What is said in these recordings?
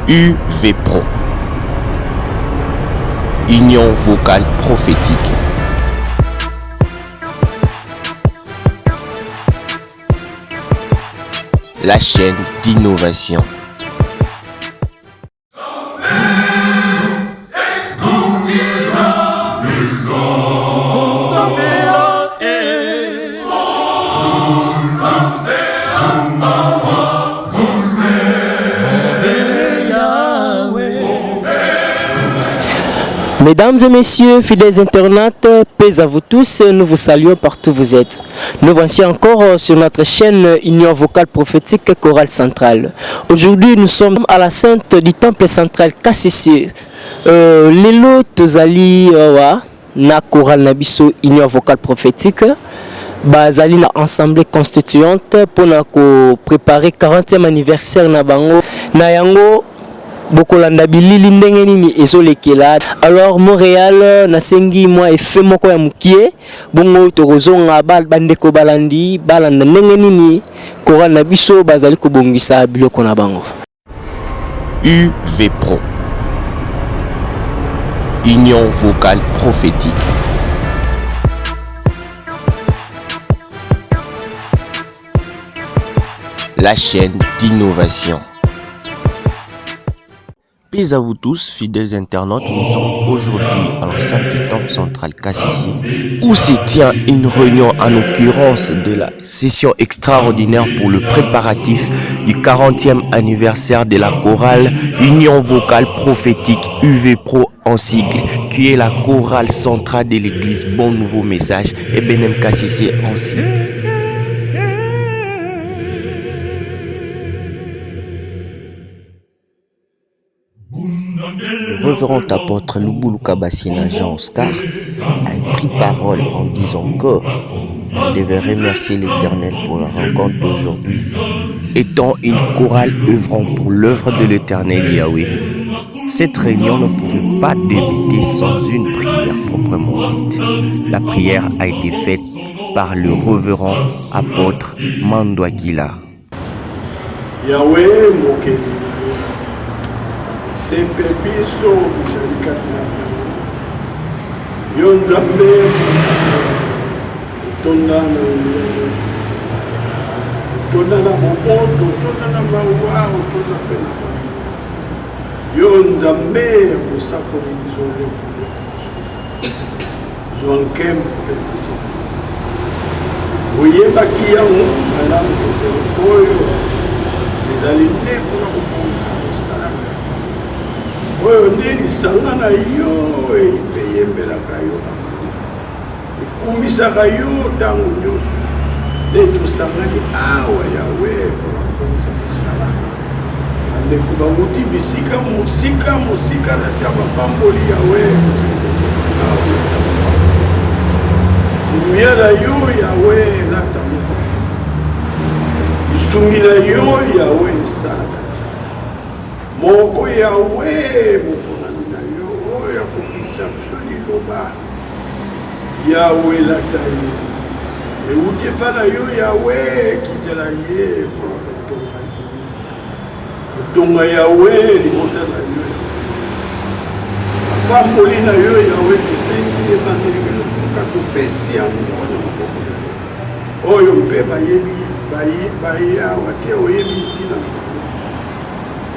UV Pro, Union vocale prophétique. La chaîne d'innovation. Mesdames et messieurs, fidèles internautes, paix à vous tous, nous vous saluons partout où vous êtes. Nous voici encore sur notre chaîne Union vocale prophétique chorale centrale. Aujourd'hui, nous sommes à la sainte du temple central Kassisi. Lelo tozali na chorale nabiso Union vocale prophétique. Bazali na assemblée constituante pour préparer 40e anniversaire na bango. Na yango bokolanda bilili ndenge nini ezolekela. Alors Montréal nasengi moi efe moko ya mukie bongo tokozonga bandeko balandi balanda ndenge nini chorale na biso bazali kobongisa biloko na bango. UV Pro, Union vocale prophétique. La chaîne d'innovation. Paix à vous tous, fidèles internautes, nous sommes aujourd'hui à l'enceinte du temple central Kassisi, où se tient une réunion en occurrence de la session extraordinaire pour le préparatif du 40e anniversaire de la chorale Union vocale prophétique UV Pro en sigle, qui est la chorale centrale de l'église Bon Nouveau Message et Benem Kassisi en sigle. Le révérend apôtre Lumbulu Kabassina Jean Oscar a pris parole en disant que on devait remercier l'Éternel pour la rencontre d'aujourd'hui, étant une chorale œuvrant pour l'œuvre de l'Éternel Yahweh. Cette réunion ne pouvait pas débuter sans une prière proprement dite. La prière a été faite par le révérend apôtre Mandouakila. Yahweh Mokeli. Sempe biso bizali kati na yo Nzambe tonda na uliano tonda na momoto tonda na mawa tonda pena yo Nzambe musakoli bizole zonkem oyebaki yango malamu oyo ezali nde mpona kobongisa mosala oyo nde lisanga na yo eyembelaka yo ekumbisaka yo ntango nyonso nde tosangani awa Yawe mpona kobongisa mosala bandeko bauti bisika mosika na sia bapamboli Yawe nguya na yo Yawe elata moko lisungi na yo Yawe esalaka moko Yawe mokonani na yo oyo akokisa biso liloba Yawe lata ye euti epa na yo Yawe kitela ye mpona kotonga Yawe libota na yo apamboli na yo Yawe tosengi ebandeli nofuka topesi yango na maboko na yo oyo mpe baye awa te oyebi ntina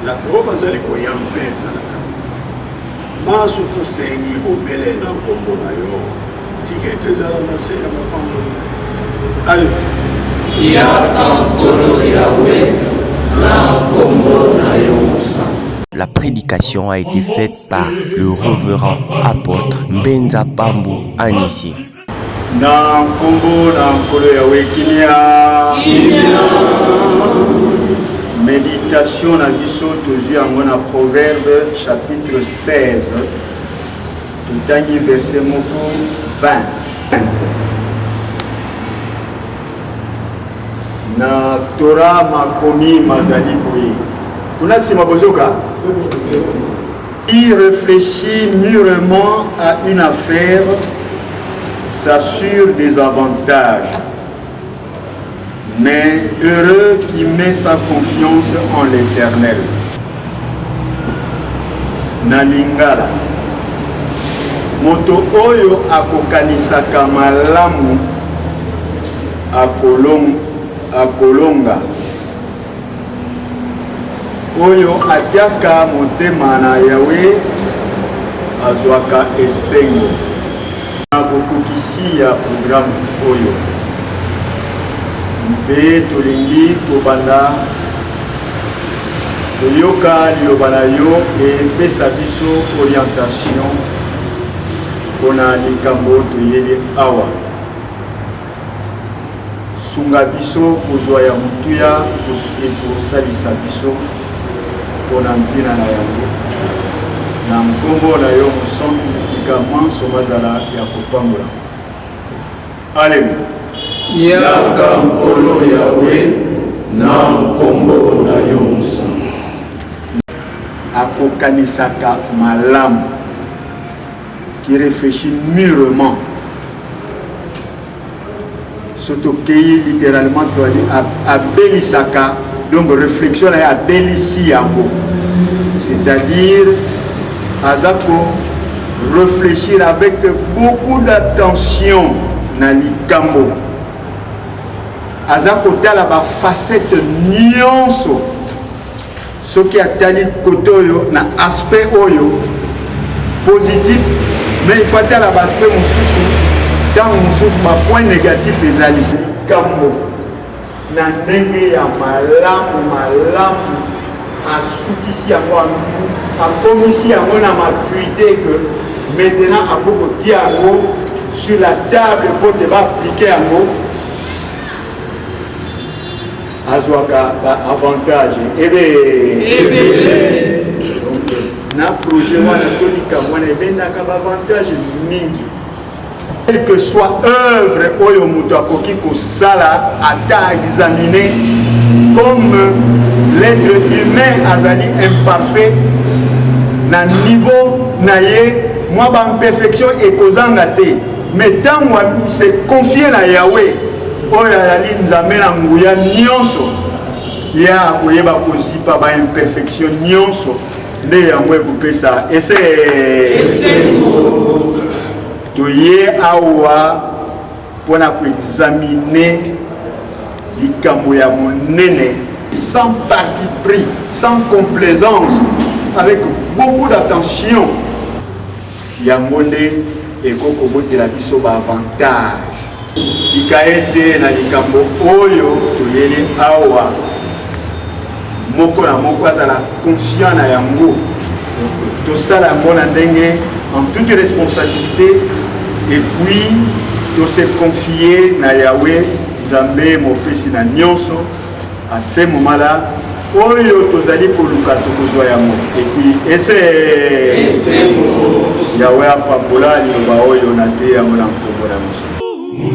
la to bazali koyambe ezalaka maso tosengi bobele na nkombo na yo tikete ezala na se ya mapamboli na yo ale yaka nkolo Yawe na nkombo na yo mosa. La prédication a été faite par le révérend apôtre Mbenza Pambu Anissi. Na nkombo na nkolo Yawe kimia. Méditation na biso tozwi yango na Proverbe chapitre 16 totangi verset moko 20 na Torah makomi mazali boye kuna sima bozoka. Qui réfléchit mûrement à une affaire s'assure des avantages. Mais heureux qui met sa confiance en l'Éternel. na lingala moto oyo akokanisaka malamu akolonga oyo atiaka motema na Yawe azwaka esengo na bokokisi ya programme oyo mpe tolingi kobanda koyoka liloba na yo epesa biso orientation mpona likambo toyeli awa sunga biso kozwa ya motuya ekosalisa biso mpona ntina na yango na nkombo na yo mosantu tika manso mazala ya kopambola. Aleluya. Yaka nkolo Yawe na nkombo na yo mosantu. Akokanisaka malamu qui réfléchit mûrement. Surtout qui littéralement tu vas dire abelisaka, donc réflexion là abelisi yango. C'est-à-dire azako réfléchir avec beaucoup d'attention na likambo. Azako tala ba facette nyonso. Ce qui a tali côté oyo na aspect oyo positif, mais il faut tala ba aspect mususu dans mususu ba point négatif ezali. Likambo na ndenge ya malamu asukisi yango akomisi yango na maturité que maintenant akokotia yango sur la table pour te appliquer yango azwaka avantage donc na projet wana tolika mwana ebendaka bavantage mingi quelle que soit œuvre oyo moto akoki kosala ata examiner comme l'être humain azali imparfait na niveau na ye mwa baimperfection ekozanga te mais ntango se confie na Yahweh oyo azali nzambe na nguya nyonso ya akoyeba kozipa baimperfection nyonso nde yango ekopesa toye awa mpona koexamine likambo ya monene sans parti pris, sans complaisance, avec beaucoup d'attention. Yangonde et Kokobote la biso ba avantage. Ikaete na likambo oyo toyeli awa. Moko na moko azala conscient na yango. To sala yango na ndenge en toute responsabilité et puis to se confier na Yahweh Nzambe mopesi na nyonso. À ce moment-là, oyo tozali koluka tokozwa yango et puis Yahweh apambola liloba oyo na te yango na nkombo na mosu.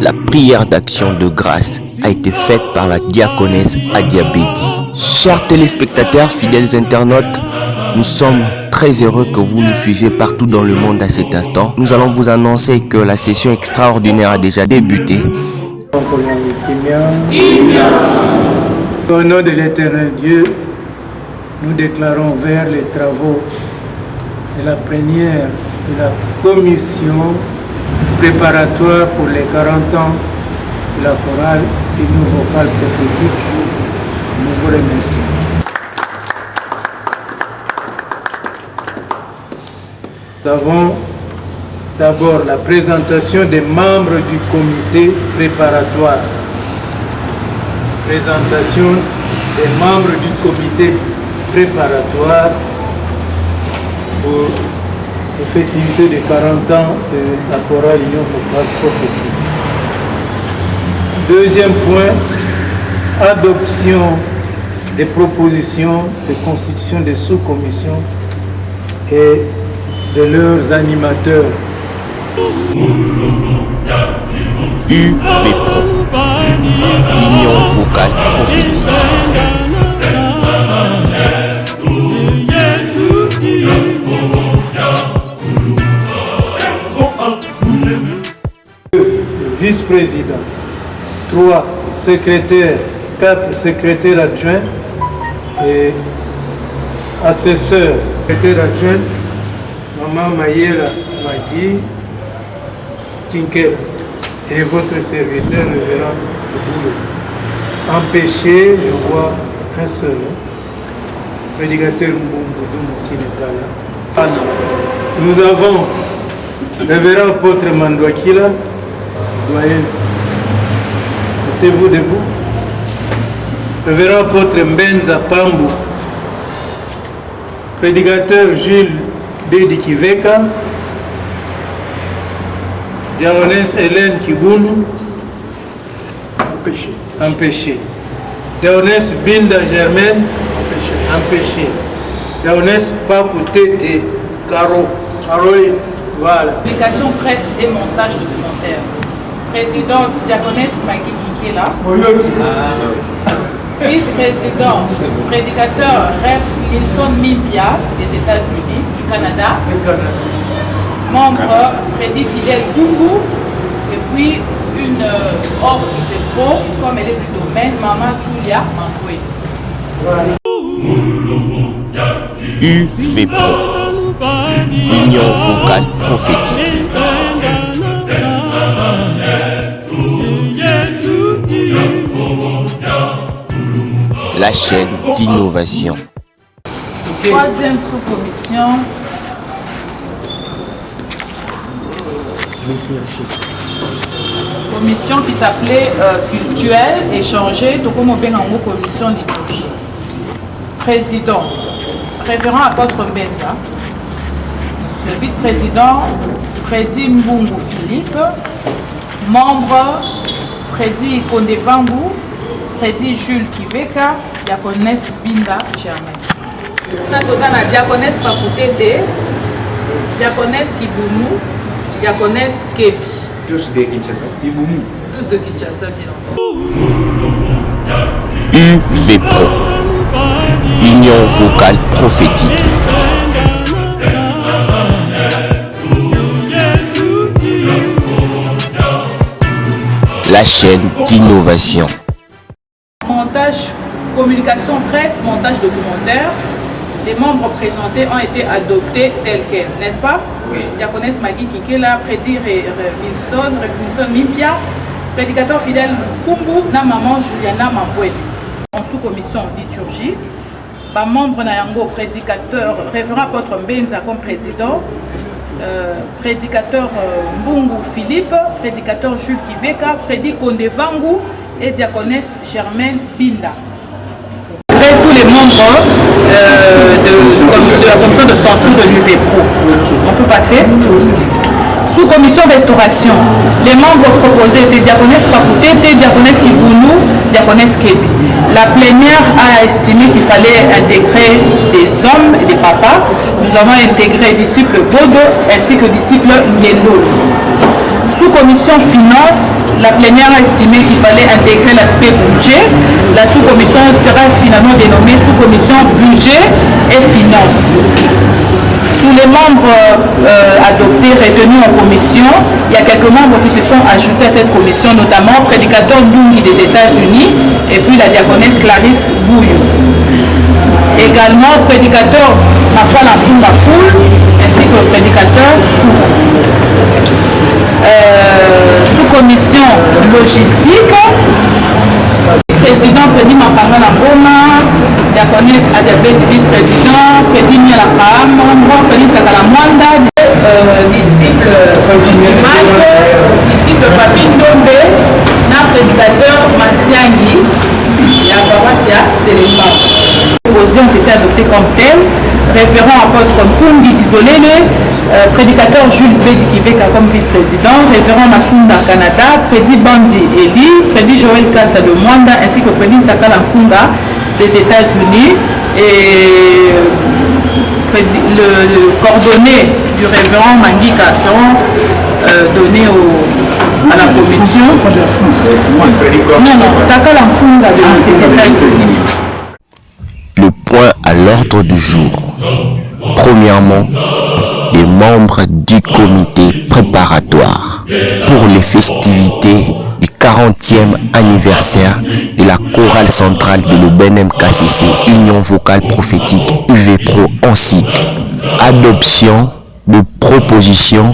La prière d'action de grâce a été faite par la diaconesse Adiabedi. Chers téléspectateurs, fidèles internautes, nous sommes très heureux que vous nous suivez partout dans le monde à cet instant. Nous allons vous annoncer que la session extraordinaire a déjà débuté. Au nom de l'Éternel Dieu, nous déclarons ouvert les travaux de la plénière de la commission préparatoire pour les 40 ans de la chorale Union vocale prophétique. Nous vous remercions. Nous avons d'abord la présentation des membres du comité préparatoire. Présentation des membres du comité préparatoire pour les festivités de 40 ans de la chorale Union vocale prophétique. Deuxième point, adoption des propositions de constitution des sous-commissions et de leurs animateurs. UVPRO, Union vocale prophétique. Vice-président, 3 secrétaires, 4 secrétaires adjoints et assesseurs, secrétaires adjoints Maman Mayela Magui Kinkel et votre serviteur, révérend Boulou. Empêché, je vois un seul, prédicateur Mbouboudou qui n'est pas là. Nous avons le révérend apôtre Mandouakila, doyen. Mettez-vous debout. Le révérend apôtre Mbenza Pambou, prédicateur Jules Bédi Kiveka, diaconesse Hélène Kibunu, empêché. Diaconesse Binda Germaine, empêché. Diaconesse Pakoutete Caro, voilà. Publication presse et montage documentaire. Présidente diaconesse Magui Kikela. Vice-président, prédicateur Ref Nilson Mimbia des États-Unis, du Canada. Membre Prédi Fidèle Gougou. Et puis une hors pro, comme elle est du domaine, Maman Julia Mamboué. UVPRO, Union vocale prophétique. La chaîne d'innovation. Troisième sous-commission. Commission qui s'appelait cultuelle, échangée, donc comme on appelle en gros commission liturgie. Président, révérend apôtre Mbenza. Le vice-président, Prédi Mbungu Philippe. Membre, Prédi Kondevangu. Prédi Jules Kiveka, diaconesse Binda Germaine. Nous avons diaconesse Pakoutete, diaconesse Kibounou, diaconesse Kebi. Tous de Kinshasa. Tous de Kinshasa, bien entendu. UVPRO, Union vocale prophétique. La chaîne d'innovation. Montage, communication presse, montage documentaire. Les membres présentés ont été adoptés tels quels, n'est-ce pas? Oui. Diaconesse Magui Kikela, Prédi Nilson Mimpia, prédicateur fidèle Kumbu, na maman Juliana Mamboué. En sous-commission liturgie, membre Nayango, prédicateur, révérend apôtre Mbenza comme président, prédicateur Mbungu Philippe, prédicateur Jules Kiveka, prédi Kondevangu et diaconesse Germaine Binda. Tous les membres de la commission de censure de l'UVPRO. On peut passer. Sous-commission restauration. Les membres proposés étaient diaconesse Pakoutete, diaconesse Kibounou, diaconesse Kebi. La plénière a estimé qu'il fallait intégrer des hommes et des papas. Nous avons intégré disciple Bodo ainsi que disciple Ngendo. Sous-commission finance, la plénière a estimé qu'il fallait intégrer l'aspect budget. La sous-commission sera finalement dénommée sous-commission budget et finance. Sous les membres adoptés, retenus en commission, il y a quelques membres qui se sont ajoutés à cette commission, notamment prédicateur Ndungi des États-Unis et puis la diaconesse Clarisse Bouillou. Également prédicateur Makwala Mpumba Poul ainsi que le prédicateur sous-commission logistique, président Prédi Mapanga Nangoma, diaconesse Adiabès vice-président, Prédi Miel Abraham, membre Prédi Sakala Mwanda, disciple disciple Papi Ndombe, na prédicateur Masiangi, la paroisse Séléma. Les propositions ont été adoptées comme telles. Référent apôtre Mpungi Isolele, prédicateur Jules Bédi Kiveka comme vice-président, référent Masunda Canada, prédi Bandi Eli, prédi Joël Kassa de Mwanda ainsi que prédi Sakala Mpunga des États-Unis et le coordonné du révérend Mangika seront donnés à la commission. Non, Sakala Mpunga des États-Unis. Le point à l'ordre du jour. Premièrement, les membres du comité préparatoire pour les festivités du 40e anniversaire de la chorale centrale de l'Obenem KCC, Union vocale prophétique UVPRO en cycle. Adoption de propositions,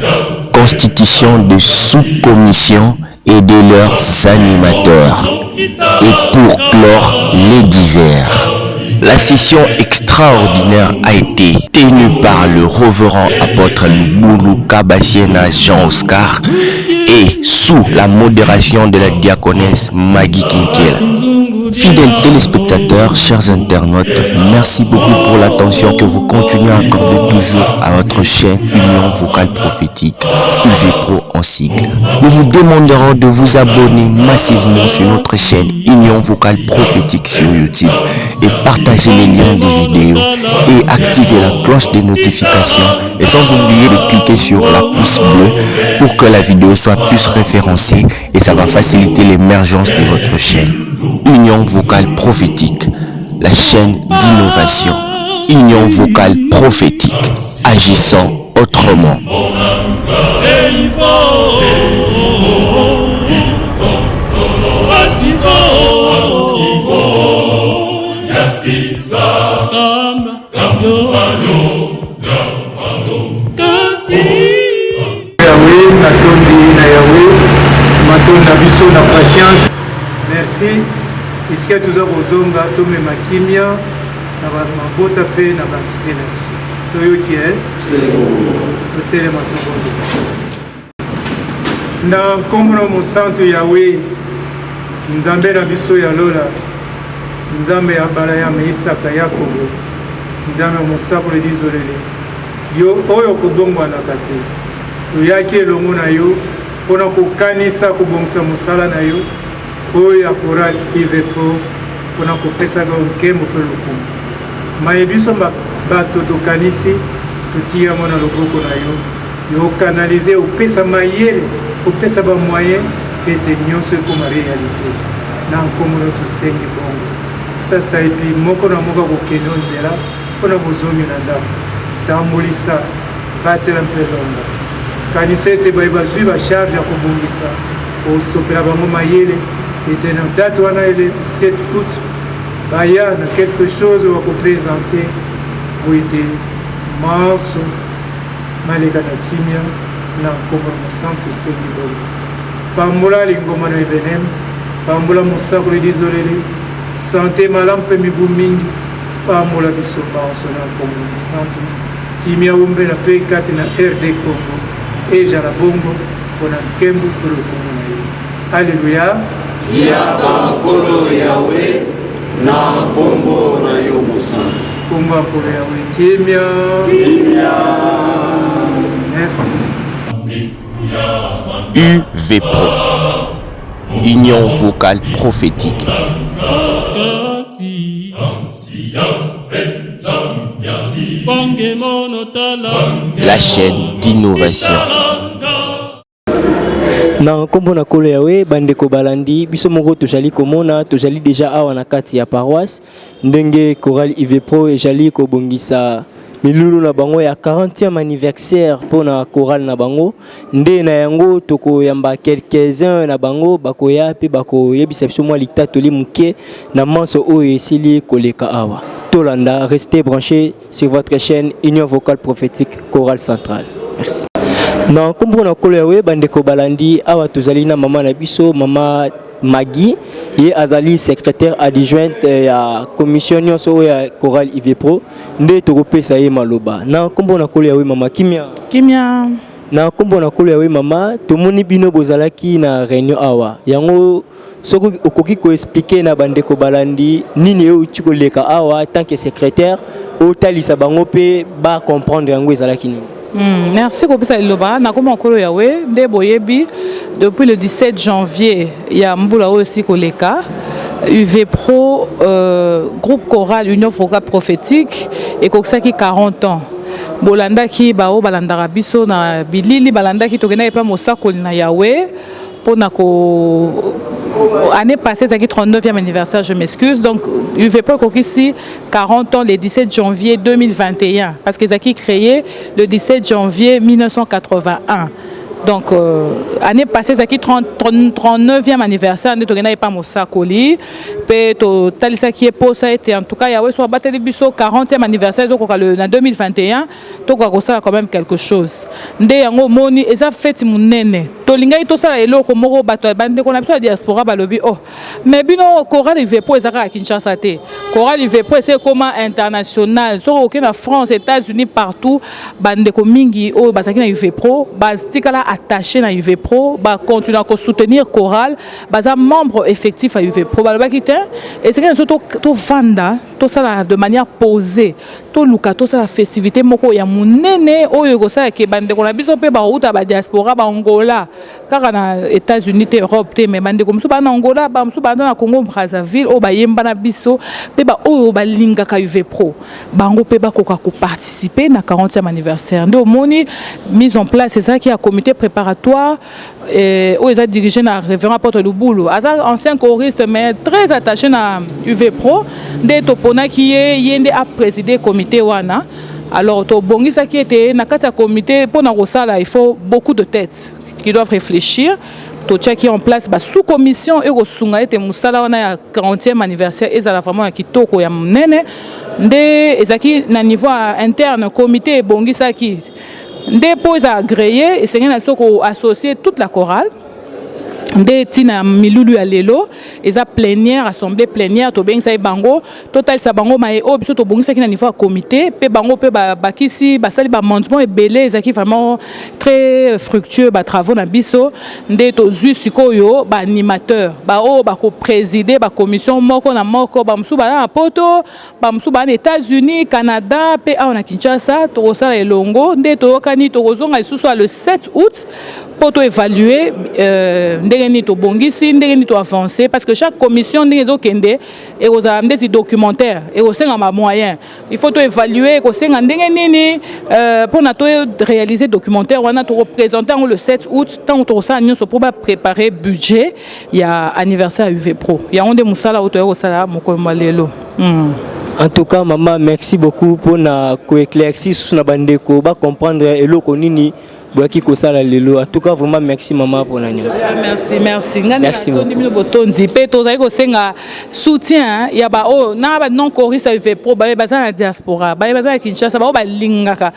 constitution de sous-commissions et de leurs animateurs. Et pour clore les divers, la session extraordinaire a été tenue par le révérend apôtre Lumbulu Kabassiena Jean-Oscar et sous la modération de la diaconesse Maggie Kinkela. Fidèles téléspectateurs, chers internautes, merci beaucoup pour l'attention que vous continuez à accorder toujours à votre chaîne Union Vocale Prophétique, UVPRO en sigle. Nous vous demanderons de vous abonner massivement sur notre chaîne Union Vocale Prophétique sur YouTube et partager les liens des vidéos et activer la cloche de notification et sans oublier de cliquer sur la pouce bleue pour que la vidéo soit plus référencée et ça va faciliter l'émergence de votre chaîne. Union Vocale Prophétique, la chaîne d'innovation. Union Vocale Prophétique, agissant autrement. Yahweh, natondi na Yahweh, matonda biso na patience. Merci. Ici tuza kozonga tomema kimia na mabota pe na bantité na biso. Toyoki totelema tokondo. Na nkombo na mosantu Yahweh, nzambe na biso ya lola, nzambe ya Abraham, Isaka, Yakobo, nzambe mosakoli dizolele, yo oyo kobongwanaka te. Toyaki elongo na yo mpona kokanisa kobongisa mosala na yo oyo ya Chorale UVPRO mpona kopesaka nkembo mpe lokumu. Mayebiso bato tokanisi totia mo na loboko na yo, yo kanalize opesa mayele, opesa bamoyen ete nyonso ekoma réalité. Na nkombo na tosengi bongo sasa epi moko na moko kokende nzela mpona bozongi na ndako, tambolisa batela mpe longa, kanisa ete bazwi bacharge ya kobongisa osopela bango mayele ete na date wana ele 7 août baya na quelque chose bakopresente po ete maso maleka na kimia na nkombo na mosantu esengi bongo. Pambola lingoma na ebenem, pambola mosakoli dizolele, sante malamu mpe mibu mingi, pambola biso banso na nkombo na mosantu kimia ombela mpe kati na RD Congo ezala bongo mpona nkembo mpe lokumu na yo. Alleluya. Yaka nkolo Yawe na nkombo na yo mosantu. Nkombo ya nkolo Yawe kimia. Merci. UVPRO, Union Vocale Prophétique. La chaîne d'innovation. Na nkombo na kolo Yawe bandeko balandi biso moko tozali komona tozali déjà awa na kati ya paroisse ndenge Chorale UVPRO ezali kobongisa milulu na bango ya 40e anniversaire pour na chorale na bango nde na yango tokoyamba quelques-uns na bango bakoya pe bakoyebisa biso mwa litatoli muke na manso oyo esili koleka awa. Tolanda, restez branchés sur votre chaîne Union Vocale Prophétique Chorale Centrale. Merci. Na kombo na kolo Yawe bandeko balandi awa tozali na mama na biso mama Maggie ye azali secrétaire adjointe ya commission nyonso ya Chorale UVPRO nde tokopesa ye maloba. Na kombo na kolo Yawe mama kimia. Kimia. Na kombo na kolo Yawe mama tomoni bino bozalaki na réunion awa. Yango soko okoki ko expliquer na bandeko balandi nini yo uchikoleka awa tant que secrétaire otalisa bango pe ba comprendre yango ezalaki nini. Merci Kopesa Liloba. Nakoma Nkolo Yawe nde boyebi depuis le 17 janvier ya mbula aussi koleka UVPRO groupe choral Union Vocale Prophétique et kokisaki 40 ans. Bolandaki bao balandaka biso na bilili balandaki tokena epa mosakoli na Yawe pona ko année passée, c'est 39e anniversaire, je m'excuse. Donc, UVPRO ici 40 ans le 17 janvier 2021. Parce qu'ils ont créé le 17 janvier 1981. Donc, année passée, c'est qui 39e anniversaire, on n'a pas Mosakoli. Puis, Talisa qui est pour ça, en tout cas, il y a eu 40e anniversaire en 2021. Donc, ça a quand même quelque chose. Ndé yango moni, et ça fait mon nene. Tolinga ito ça la elo komoro bato bande qu'on a besoin de diaspora balobi oh. Mais bino Coral il veut pas ezaka à Kinshasa te. Coral il veut pas c'est comment international. So aucun en France, États-Unis partout bande ko mingi oh basaki na UV Pro, bas tikala attaché na UV Pro, ba continuer à soutenir Coral, bas membre effectif à UV Pro balobaki te. Et c'est que surtout to vanda, tout ça de manière posée. To luka to ça la festivité moko ya munene oyo ko ça ke bande ko na biso pe ba uta ba diaspora ba Angola car na États-Unis te Europe te mais bande ko musu ba na Angola ba musu ba na Congo Brazzaville o ba yemba na biso pe ba oyo ba linga ka UV Pro bango pe ba ko participer na 40e anniversaire ndo moni mise en place c'est ça qui a comité préparatoire et où ils a dirigé na révérend Porte Lubulu ancien choriste mais très attaché na UV Pro de topona qui est yende a présider comité wana. Alors to bongi ça qui était na kata comité pour na rosala il faut beaucoup de têtes qui doivent réfléchir to qui en place ba sous commission et rosunga ete musala wana ya 40e anniversaire ezala vraiment ya kitoko ya mnene nde ezaki na niveau interne comité bongi ça qui nde po za agréé et c'est rien à soko associer toute la chorale. Nde tina milulu ya lelo eza plénière assemblée plénière to bengisa bango total sa bango mai o biso to bongisa ki na niveau ya comité pe bango pe bakisi basali ba amendement ebele ezaki vraiment très fructueux ba travaux na biso nde to zui sikoyo ba animateur ba o ba ko présider ba commission moko na moko ba msuba na poto ba msuba na États-Unis Canada pe a na Kinshasa to sala elongo nde to kani to kozonga isusu le 7 août pour évaluer ndenge to bongisi ndenge to avancer parce que chaque commission ndenge zo kende et aux amener des documentaires et au senga ma moyen il faut to évaluer ko senga ndenge nini pour na to réaliser documentaire on a to représenter le 7 août tant to ça nyonso pour préparer budget il y a anniversaire UV Pro il y a onde musala auto sala moko malelo. En tout cas maman merci beaucoup pour na ko éclaircir sur na bandeko ba comprendre eloko nini Boaki Kosala Lelo. En tout cas, vraiment, merci maman pour la news. Merci. Merci beaucoup. Soutien, il y a non choriste à UV Pro, la diaspora, la Kinshasa, balingaka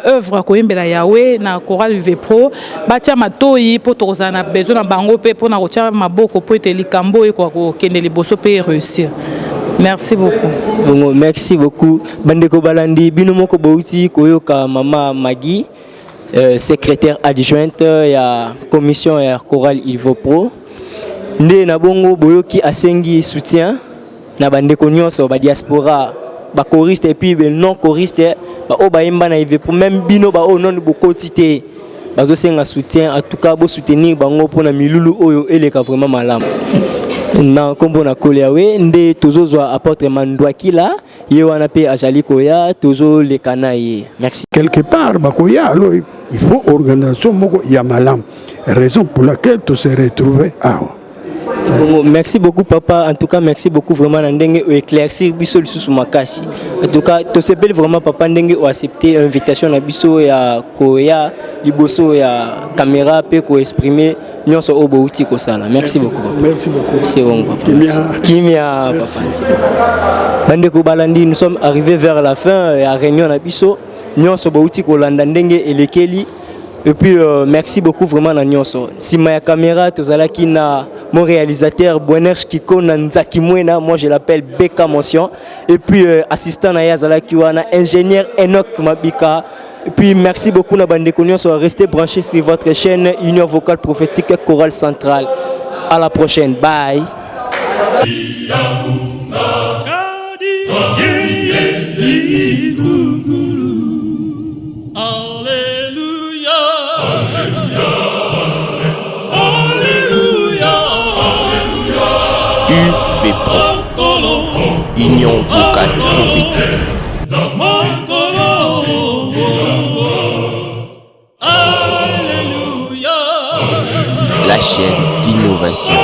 œuvre koyembela Yahweh na chorale UV Pro, batia matoi pour tozana besoin na bango pe pour na kotia maboko pour te likambo e ko kende liboso pe réussir. Merci beaucoup. Bon, merci beaucoup. Bandeko Balandi, binomoko bouti koyoka mama Magui. Secrétaire adjointe ya commission ya chorale Ilvo Pro nde na bongo boyoki asengi soutien na bandeko nyonso ba diaspora ba choriste et puis non choriste ba o ba yemba na Ilvo Pro même bino ba o non bokoti te bazo senga soutien en tout cas bo soutenir bango pona milulu oyo eleka vraiment malamu na kombo na koleawe nde tozozwa apôtre Mandwakila yewana pe ajali koya tozo le kanaye. Merci. Quelque part bakoya alors il faut organisation moko ya malam raison pour laquelle tu se retrouver Merci beaucoup papa, en tout cas merci beaucoup vraiment ndenge éclaircir biso lisusu makasi. En tout cas to sepel vraiment papa ndenge o accepter invitation na biso ya koya liboso ya caméra pe ko exprimer nyonso obo uti ko sala. Merci beaucoup. Merci beaucoup. C'est bon papa. Kimia papa. Bandeko Balandi, nous sommes arrivés vers la fin ya réunion na biso. Nyonso bo uti ko landa ndenge elekeli. Et puis merci beaucoup vraiment na nyonso. Si ma caméra tozalaki na mon réalisateur Bonerch Kiko Nanzaki Mwena, moi je l'appelle Beka Mention. Et puis assistant na Yazalaki wana ingénieur Enoch Mabika. Et puis merci beaucoup na bande konyo so restez branchés sur votre chaîne Union Vocale Prophétique Chorale Centrale. À la prochaine. Bye. UV Pro, Union Vocale Prophétique. La chaîne d'innovation.